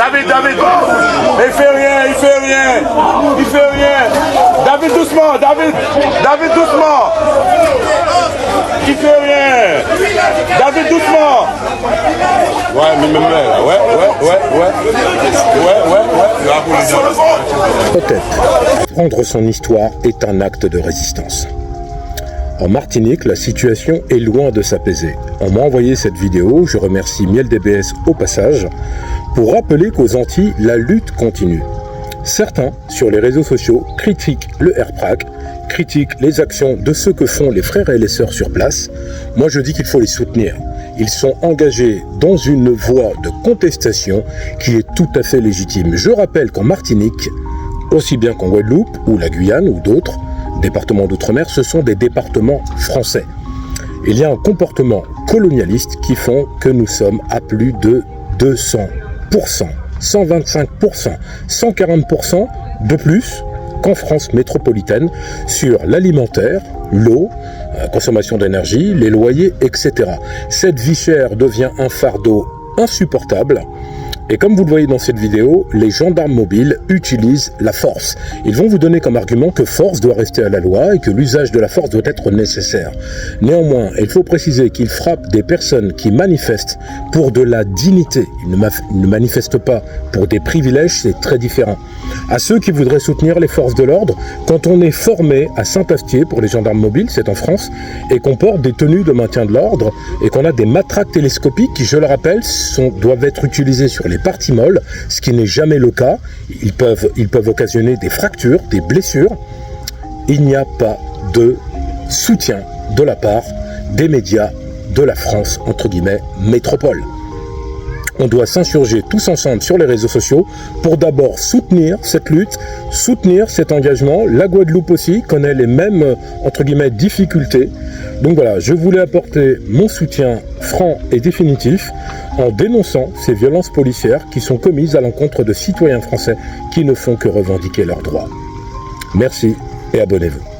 David, il fait rien. David, doucement, David, doucement. Il fait rien. David, doucement. Ouais, mais même là, ouais. Peut-être. Prendre son histoire est un acte de résistance. En Martinique, la situation est loin de s'apaiser. On m'a envoyé cette vidéo, je remercie Miel DBS au passage, pour rappeler qu'aux Antilles, la lutte continue. Certains, sur les réseaux sociaux, critiquent le RPRAC, critiquent les actions de ceux que font les frères et les sœurs sur place. Moi, je dis qu'il faut les soutenir. Ils sont engagés dans une voie de contestation qui est tout à fait légitime. Je rappelle qu'en Martinique, aussi bien qu'en Guadeloupe ou la Guyane ou d'autres départements d'outre-mer, ce sont des départements français. Il y a un comportement colonialiste qui font que nous sommes à plus de 200%, 125%, 140% de plus qu'en France métropolitaine sur l'alimentaire, l'eau, la consommation d'énergie, les loyers, etc. Cette vie chère devient un fardeau insupportable. Et comme vous le voyez dans cette vidéo, les gendarmes mobiles utilisent la force. Ils vont vous donner comme argument que force doit rester à la loi et que l'usage de la force doit être nécessaire. Néanmoins, il faut préciser qu'ils frappent des personnes qui manifestent pour de la dignité. Ils ne manifestent pas pour des privilèges, c'est très différent. À ceux qui voudraient soutenir les forces de l'ordre, quand on est formé à Saint-Astier pour les gendarmes mobiles, c'est en France, et qu'on porte des tenues de maintien de l'ordre et qu'on a des matraques télescopiques qui, je le rappelle, doivent être utilisées sur les parties molles, ce qui n'est jamais le cas. Ils peuvent occasionner des fractures, des blessures. Il n'y a pas de soutien de la part des médias de la France, entre guillemets, métropole. On doit s'insurger tous ensemble sur les réseaux sociaux pour d'abord soutenir cette lutte, soutenir cet engagement. La Guadeloupe aussi connaît les mêmes, entre guillemets, difficultés. Donc voilà, je voulais apporter mon soutien franc et définitif en dénonçant ces violences policières qui sont commises à l'encontre de citoyens français qui ne font que revendiquer leurs droits. Merci et abonnez-vous.